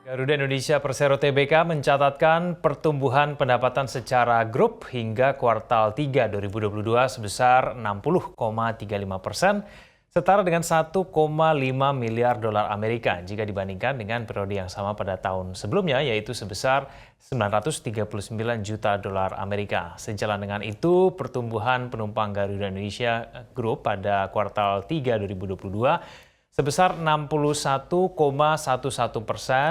Garuda Indonesia Persero Tbk mencatatkan pertumbuhan pendapatan secara grup hingga kuartal 3 2022 sebesar 60,35%, setara dengan 1,5 miliar dolar Amerika jika dibandingkan dengan periode yang sama pada tahun sebelumnya, yaitu sebesar 939 juta dolar Amerika. Sejalan dengan itu, pertumbuhan penumpang Garuda Indonesia Group pada kuartal 3 2022 sebesar 61,11%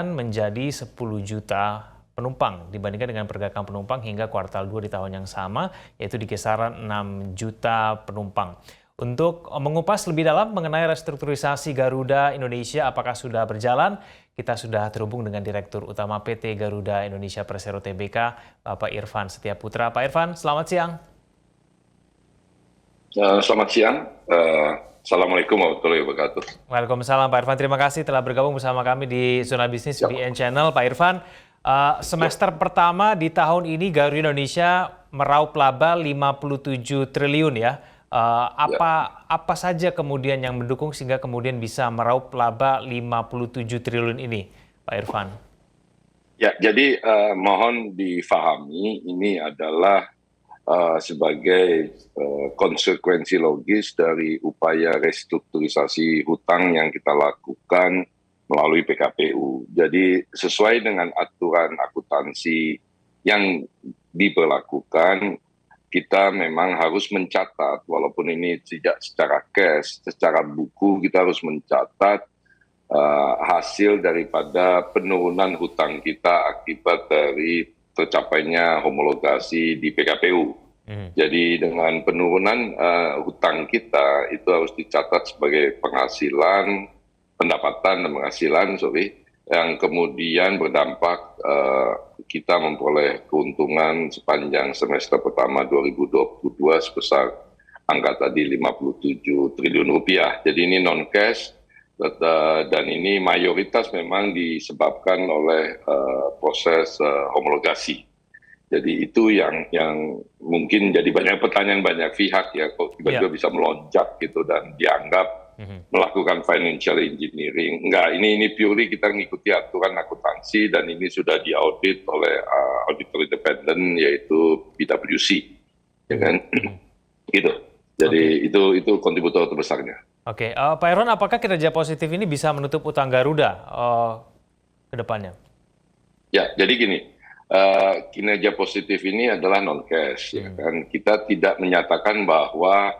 menjadi 10 juta penumpang dibandingkan dengan pergerakan penumpang hingga kuartal 2 di tahun yang sama, yaitu di kisaran 6 juta penumpang. Untuk mengupas lebih dalam mengenai restrukturisasi Garuda Indonesia apakah sudah berjalan, kita sudah terhubung dengan Direktur Utama PT Garuda Indonesia Persero Tbk, Bapak Irfan Setiaputra. Pak Irfan, selamat siang. Selamat siang. Assalamualaikum warahmatullahi wabarakatuh. Waalaikumsalam Pak Irfan, terima kasih telah bergabung bersama kami di Zona Bisnis BN Channel. Pak Irfan, semester pertama di tahun ini Garuda Indonesia meraup laba 57 triliun ya. Apa saja kemudian yang mendukung sehingga kemudian bisa meraup laba 57 triliun ini, Pak Irfan? Ya, jadi mohon difahami ini adalah sebagai konsekuensi logis dari upaya restrukturisasi hutang yang kita lakukan melalui PKPU. Jadi sesuai dengan aturan akuntansi yang diberlakukan, kita memang harus mencatat, walaupun ini tidak secara cash, secara buku kita harus mencatat hasil daripada penurunan hutang kita akibat dari tercapainya homologasi di PKPU. Jadi dengan penurunan hutang kita itu harus dicatat sebagai pendapatan dan penghasilan, yang kemudian berdampak kita memperoleh keuntungan sepanjang semester pertama 2022 sebesar angka tadi 57 triliun rupiah. Jadi ini non cash dan ini mayoritas memang disebabkan oleh proses homologasi. Jadi itu yang mungkin jadi banyak pertanyaan banyak pihak ya, kok tiba-tiba bisa melonjak gitu dan dianggap melakukan financial engineering. Enggak, ini purely kita mengikuti aturan akuntansi dan ini sudah diaudit oleh auditor independen yaitu PwC, ya kan? Gitu. Jadi itu kontributor terbesarnya. Oke, Pak Irfan, apakah kinerja positif ini bisa menutup utang Garuda ke depannya? Ya, jadi gini, kinerja positif ini adalah non cash, ya kan? Kita tidak menyatakan bahwa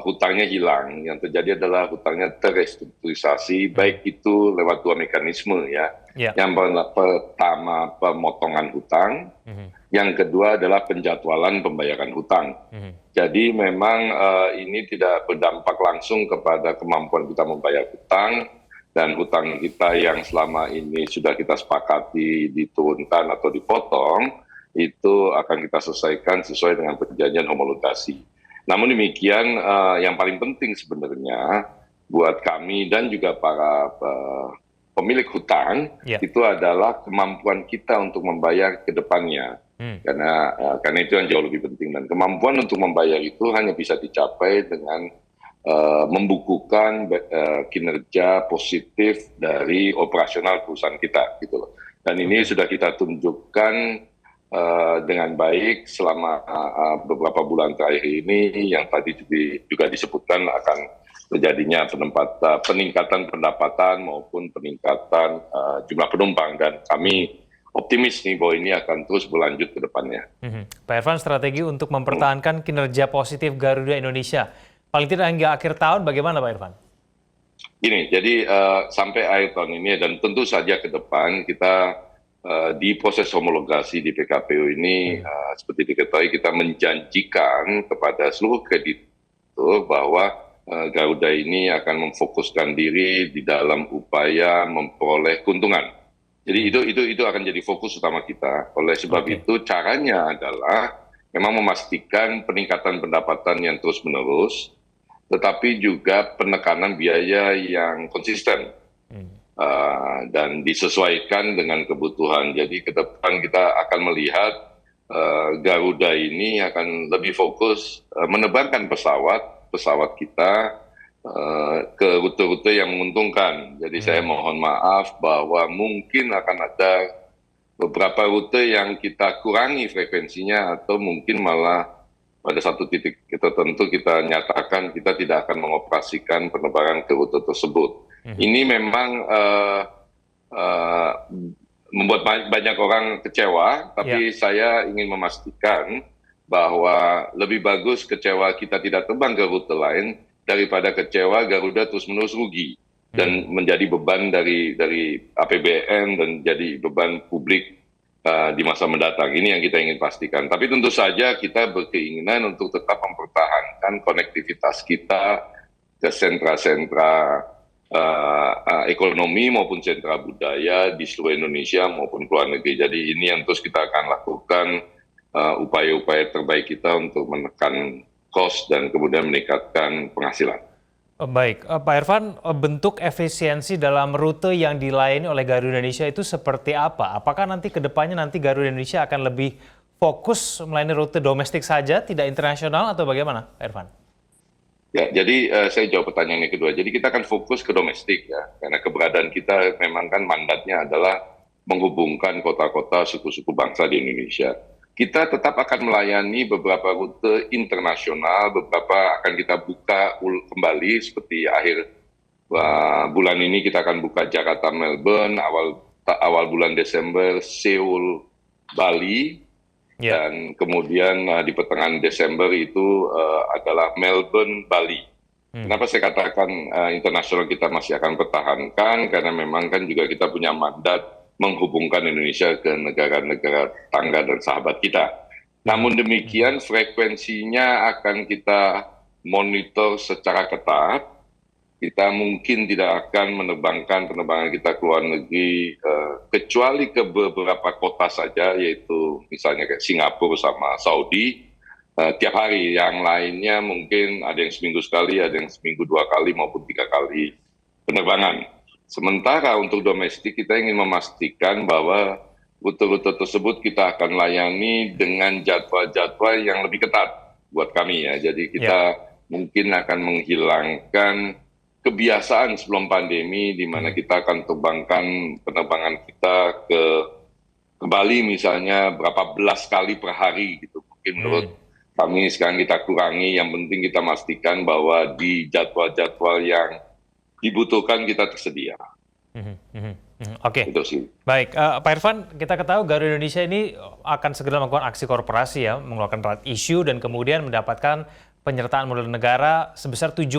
hutangnya hilang. Yang terjadi adalah hutangnya terrestrukturisasi, baik itu lewat dua mekanisme ya. Yang pertama pemotongan hutang, yang kedua adalah penjadwalan pembayaran hutang. Jadi memang ini tidak berdampak langsung kepada kemampuan kita membayar hutang, dan hutang kita yang selama ini sudah kita sepakati diturunkan atau dipotong, itu akan kita selesaikan sesuai dengan perjanjian homologasi. Namun demikian, yang paling penting sebenarnya buat kami dan juga para pemilik hutang, itu adalah kemampuan kita untuk membayar ke depannya. Karena itu yang jauh lebih penting, dan kemampuan untuk membayar itu hanya bisa dicapai dengan membukukan kinerja positif dari operasional perusahaan kita, gitu loh. Dan ini sudah kita tunjukkan dengan baik selama beberapa bulan terakhir ini, yang tadi juga disebutkan akan terjadinya peningkatan pendapatan maupun peningkatan jumlah penumpang, dan kami optimis nih bahwa ini akan terus berlanjut ke depannya. Pak Irfan, strategi untuk mempertahankan kinerja positif Garuda Indonesia paling tidak hingga akhir tahun bagaimana Pak Irfan? Gini, jadi sampai akhir tahun ini dan tentu saja ke depan kita di proses homologasi di PKPU ini seperti diketahui kita menjanjikan kepada seluruh kreditur bahwa Garuda ini akan memfokuskan diri di dalam upaya memperoleh keuntungan. Jadi itu akan jadi fokus utama kita. Oleh sebab itu caranya adalah memang memastikan peningkatan pendapatan yang terus-menerus, tetapi juga penekanan biaya yang konsisten dan disesuaikan dengan kebutuhan. Jadi ke depan kita akan melihat Garuda ini akan lebih fokus menerbangkan pesawat kita ke rute-rute yang menguntungkan. Jadi saya mohon maaf bahwa mungkin akan ada beberapa rute yang kita kurangi frekuensinya atau mungkin malah pada satu titik tertentu kita nyatakan kita tidak akan mengoperasikan penerbangan ke rute tersebut. Ini memang uh, membuat banyak orang kecewa, tapi saya ingin memastikan bahwa lebih bagus kecewa kita tidak terbang ke rute lain daripada kecewa Garuda terus-menerus rugi dan menjadi beban dari APBN dan jadi beban publik di masa mendatang. Ini yang kita ingin pastikan. Tapi tentu saja kita berkeinginan untuk tetap mempertahankan konektivitas kita ke sentra-sentra ekonomi maupun sentra budaya di seluruh Indonesia maupun ke luar negeri. Jadi ini yang terus kita akan lakukan upaya-upaya terbaik kita untuk menekan cost dan kemudian meningkatkan penghasilan. Baik, Pak Irfan, bentuk efisiensi dalam rute yang dilayani oleh Garuda Indonesia itu seperti apa? Apakah nanti ke depannya Garuda Indonesia akan lebih fokus melayani rute domestik saja, tidak internasional atau bagaimana, Pak Irfan? Ya, jadi saya jawab pertanyaan yang kedua. Jadi kita akan fokus ke domestik ya, karena keberadaan kita memang kan mandatnya adalah menghubungkan kota-kota suku-suku bangsa di Indonesia. Kita tetap akan melayani beberapa rute internasional, beberapa akan kita buka kembali seperti akhir bulan ini kita akan buka Jakarta Melbourne, awal bulan Desember Seoul Bali, dan kemudian di pertengahan Desember itu adalah Melbourne Bali. Kenapa saya katakan internasional kita masih akan pertahankan, karena memang kan juga kita punya mandat menghubungkan Indonesia ke negara-negara tangga dan sahabat kita. Namun demikian frekuensinya akan kita monitor secara ketat. Kita mungkin tidak akan menerbangkan penerbangan kita ke luar negeri kecuali ke beberapa kota saja, yaitu misalnya kayak Singapura sama Saudi tiap hari. Yang lainnya mungkin ada yang seminggu sekali, ada yang seminggu 2 kali maupun 3 kali penerbangan. Sementara untuk domestik kita ingin memastikan bahwa rute-rute tersebut kita akan layani dengan jadwal-jadwal yang lebih ketat buat kami ya. Jadi kita mungkin akan menghilangkan kebiasaan sebelum pandemi di mana kita akan terbangkan penerbangan kita ke Bali misalnya berapa belas kali per hari gitu. Mungkin menurut kami sekarang kita kurangi, yang penting kita pastikan bahwa di jadwal-jadwal yang dibutuhkan kita tersedia. Oke. Baik, Pak Irfan, kita ketahui Garuda Indonesia ini akan segera melakukan aksi korporasi ya, mengeluarkan right issue dan kemudian mendapatkan penyertaan modal negara sebesar 7,5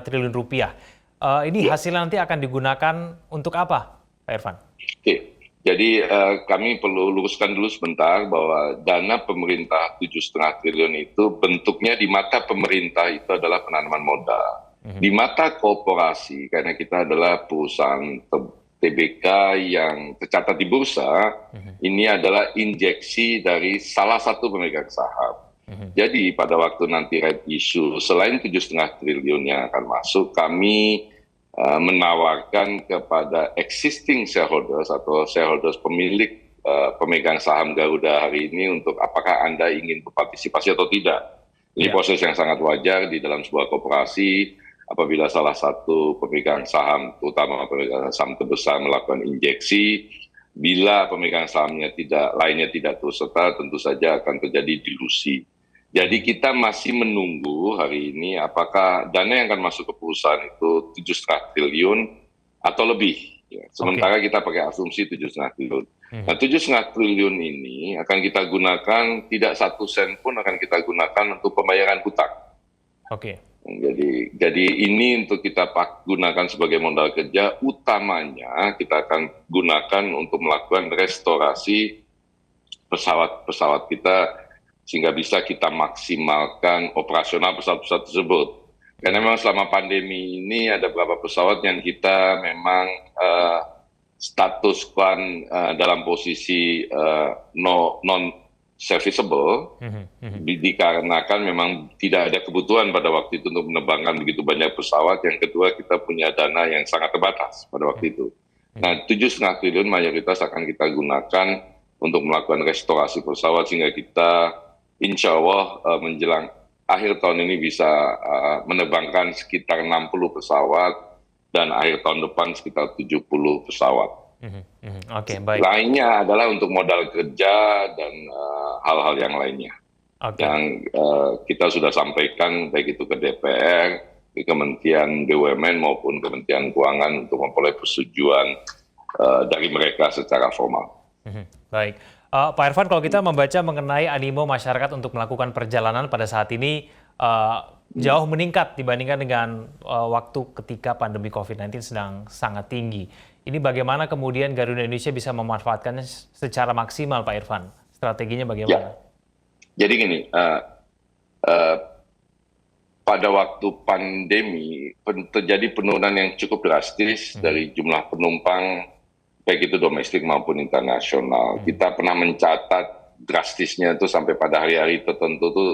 triliun rupiah. Ini hasilnya nanti akan digunakan untuk apa, Pak Irfan? Oke. Jadi kami perlu luruskan dulu sebentar bahwa dana pemerintah 7,5 triliun itu bentuknya di mata pemerintah itu adalah penanaman modal. Di mata korporasi, karena kita adalah perusahaan TBK yang tercatat di bursa, ini adalah injeksi dari salah satu pemegang saham. Jadi pada waktu nanti right issue, selain 7,5 triliun yang akan masuk, kami menawarkan kepada existing shareholders atau shareholders pemilik pemegang saham Garuda hari ini untuk apakah Anda ingin berpartisipasi atau tidak. Ini proses yang sangat wajar di dalam sebuah koperasi. Apabila salah satu pemegang saham, terutama pemegang saham terbesar melakukan injeksi, bila pemegang sahamnya lainnya tidak turut serta, tentu saja akan terjadi dilusi. Jadi kita masih menunggu hari ini apakah dana yang akan masuk ke perusahaan itu 7,5 triliun atau lebih. Ya. Sementara kita pakai asumsi 7,5 triliun. Nah 7,5 triliun ini akan kita gunakan, tidak 1 sen pun akan kita gunakan untuk pembayaran hutang. Jadi ini untuk kita gunakan sebagai modal kerja, utamanya kita akan gunakan untuk melakukan restorasi pesawat-pesawat kita sehingga bisa kita maksimalkan operasional pesawat-pesawat tersebut. Karena memang selama pandemi ini ada beberapa pesawat yang kita memang status dalam posisi non serviceable, dikarenakan memang tidak ada kebutuhan pada waktu itu untuk menerbangkan begitu banyak pesawat. Yang kedua, kita punya dana yang sangat terbatas pada waktu itu. Nah, 7,5 triliun mayoritas akan kita gunakan untuk melakukan restorasi pesawat sehingga kita insya Allah menjelang akhir tahun ini bisa menerbangkan sekitar 60 pesawat dan akhir tahun depan sekitar 70 pesawat. Oke, baik. Lainnya adalah untuk modal kerja dan hal-hal yang lainnya. Oke. Yang kita sudah sampaikan baik itu ke DPR, ke Kementerian BUMN maupun Kementerian Keuangan untuk memperoleh persetujuan dari mereka secara formal. Baik. Pak Irfan, kalau kita membaca mengenai animo masyarakat untuk melakukan perjalanan pada saat ini jauh meningkat dibandingkan dengan waktu ketika pandemi COVID-19 sedang sangat tinggi. Ini bagaimana kemudian Garuda Indonesia bisa memanfaatkannya secara maksimal, Pak Irfan? Strateginya bagaimana? Ya, jadi gini, pada waktu pandemi terjadi penurunan yang cukup drastis dari jumlah penumpang baik itu domestik maupun internasional. Kita pernah mencatat drastisnya itu sampai pada hari-hari tertentu tuh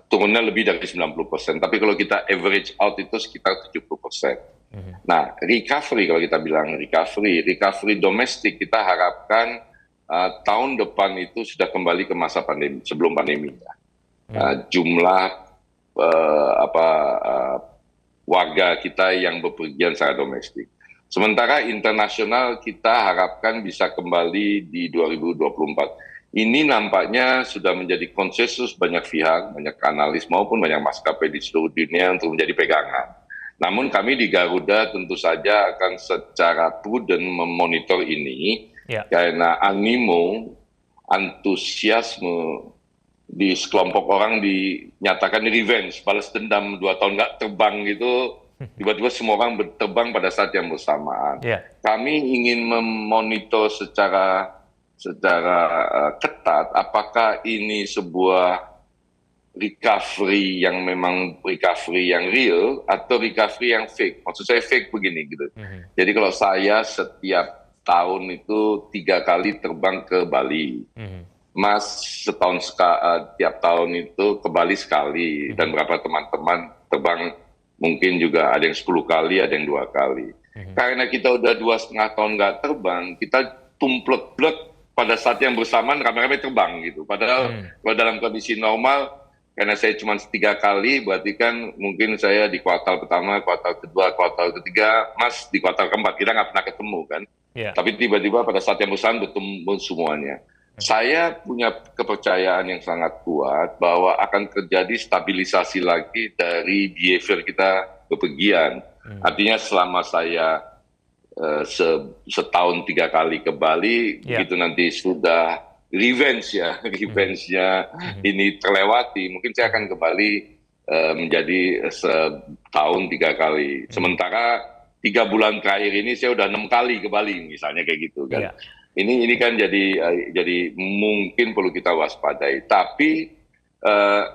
turunnya lebih dari 90%. Tapi kalau kita average out itu sekitar 70%. Nah, recovery kalau kita bilang recovery domestik kita harapkan tahun depan itu sudah kembali ke masa pandemi, sebelum pandemi. Jumlah warga kita yang bepergian secara domestik. Sementara internasional kita harapkan bisa kembali di 2024. Ini nampaknya sudah menjadi konsensus banyak pihak, banyak analis maupun banyak maskapai di seluruh dunia untuk menjadi pegangan. Namun kami di Garuda tentu saja akan secara prudent memonitor ini karena animo, antusiasme di sekelompok orang dinyatakan revenge, balas dendam 2 tahun nggak terbang gitu. Tiba-tiba semua orang terbang pada saat yang bersamaan. Kami ingin memonitor secara ketat apakah ini sebuah recovery yang memang recovery yang real atau recovery yang fake. Maksud saya fake begini gitu. Jadi kalau saya setiap tahun itu 3 kali terbang ke Bali. Mas tiap tahun itu ke Bali sekali dan berapa teman-teman terbang mungkin juga ada yang 10 kali, ada yang 2 kali. Karena kita udah 2,5 tahun nggak terbang, kita tumplek-plek pada saat yang bersamaan rame-rame terbang gitu. Padahal kalau dalam kondisi normal, karena saya cuma 3 kali, berarti kan mungkin saya di kuartal pertama, kuartal kedua, kuartal ketiga, Mas di kuartal keempat, kita nggak pernah ketemu kan. Tapi tiba-tiba pada saat yang bersamaan bertemu semuanya. Saya punya kepercayaan yang sangat kuat bahwa akan terjadi stabilisasi lagi dari behavior kita bepergian. Artinya selama saya setahun 3 kali ke Bali, begitu nanti sudah revenge-nya ini terlewati, mungkin saya akan kembali menjadi setahun 3 kali. Sementara 3 bulan terakhir ini saya udah 6 kali ke Bali misalnya kayak gitu kan. Ini kan jadi mungkin perlu kita waspadai. Tapi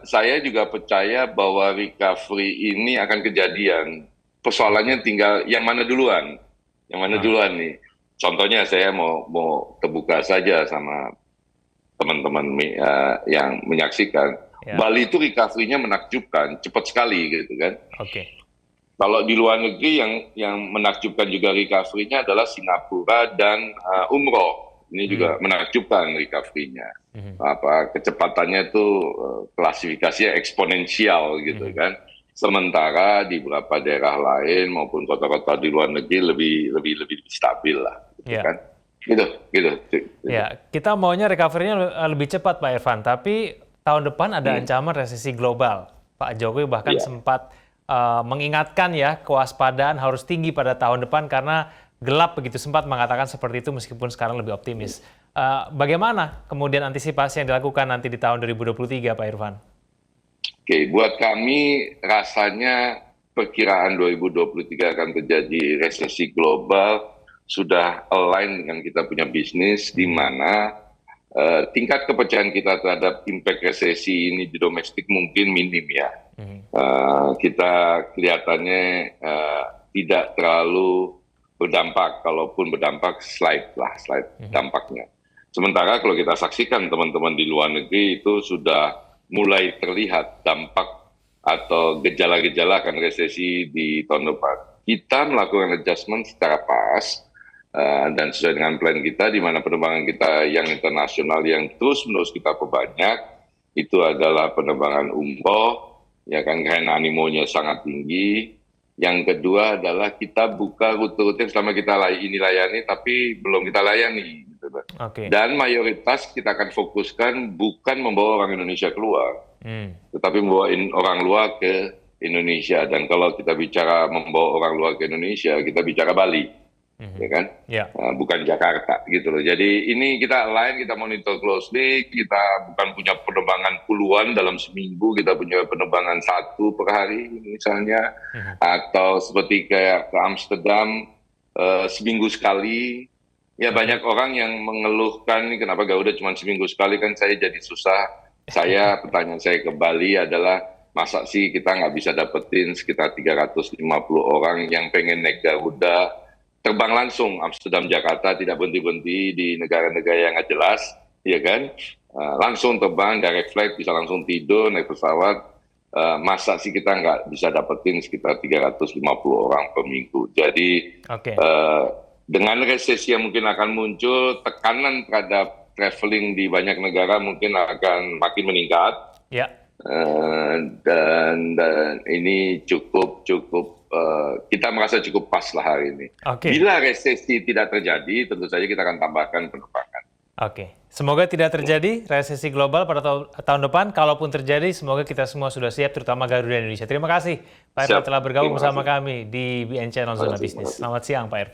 saya juga percaya bahwa recovery ini akan kejadian. Persoalannya tinggal yang mana duluan. Yang mana duluan nih. Contohnya saya mau terbuka saja sama teman-teman yang menyaksikan. Bali itu recovery-nya menakjubkan, cepat sekali gitu kan. Kalau di luar negeri yang menakjubkan juga recovery-nya adalah Singapura dan umroh. Ini juga menakjubkan recovery-nya. Kecepatannya itu klasifikasinya eksponensial gitu kan. Sementara di beberapa daerah lain maupun kota-kota di luar negeri lebih stabil lah. Gitu kan. Gitu. Ya, kita maunya recovery-nya lebih cepat Pak Irfan, tapi tahun depan ada ancaman resesi global. Pak Jokowi bahkan sempat mengingatkan ya kewaspadaan harus tinggi pada tahun depan karena gelap begitu, sempat mengatakan seperti itu meskipun sekarang lebih optimis. Bagaimana kemudian antisipasi yang dilakukan nanti di tahun 2023 Pak Irfan? Oke, buat kami rasanya perkiraan 2023 akan terjadi resesi global sudah align dengan kita punya bisnis di mana tingkat kepercayaan kita terhadap impact resesi ini di domestik mungkin minim ya. Kita kelihatannya tidak terlalu berdampak, kalaupun berdampak slide dampaknya. Sementara kalau kita saksikan teman-teman di luar negeri itu sudah mulai terlihat dampak atau gejala-gejala akan resesi di tahun depan. Kita melakukan adjustment secara pas dan sesuai dengan plan kita, di mana penerbangan kita yang internasional yang terus-menerus kita perbanyak, itu adalah penerbangan umroh, ya kan, karena animonya sangat tinggi. Yang kedua adalah kita buka rute-rute yang selama kita layani, tapi belum kita layani. Gitu. Oke. Dan mayoritas kita akan fokuskan bukan membawa orang Indonesia keluar, tetapi membawa orang luar ke Indonesia. Dan kalau kita bicara membawa orang luar ke Indonesia, kita bicara Bali. Ya kan, bukan Jakarta gitu loh. Jadi ini kita kita monitor closely. Kita bukan punya penerbangan puluhan dalam seminggu, kita punya penerbangan 1 per hari misalnya, atau seperti kayak ke Amsterdam seminggu sekali. Ya banyak orang yang mengeluhkan kenapa Garuda cuma seminggu sekali, kan saya jadi susah. Pertanyaan saya ke Bali adalah, masa sih kita nggak bisa dapetin sekitar 350 orang yang pengen naik Garuda terbang langsung Amsterdam Jakarta, tidak berhenti-berhenti di negara-negara yang nggak jelas, ya kan? Langsung terbang direct flight, bisa langsung tidur naik pesawat. Masa sih kita nggak bisa dapetin sekitar 350 orang per minggu. Jadi dengan resesi yang mungkin akan muncul, tekanan terhadap traveling di banyak negara mungkin akan makin meningkat. Dan ini cukup kita merasa cukup pas lah hari ini. Bila resesi tidak terjadi, tentu saja kita akan tambahkan penerbangan. Semoga tidak terjadi resesi global pada tahun depan. Kalaupun terjadi, semoga kita semua sudah siap, terutama Garuda Indonesia. Terima kasih Pak Irfan telah bergabung bersama kami di BN Channel Zona Bisnis. Selamat siang Pak Irfan.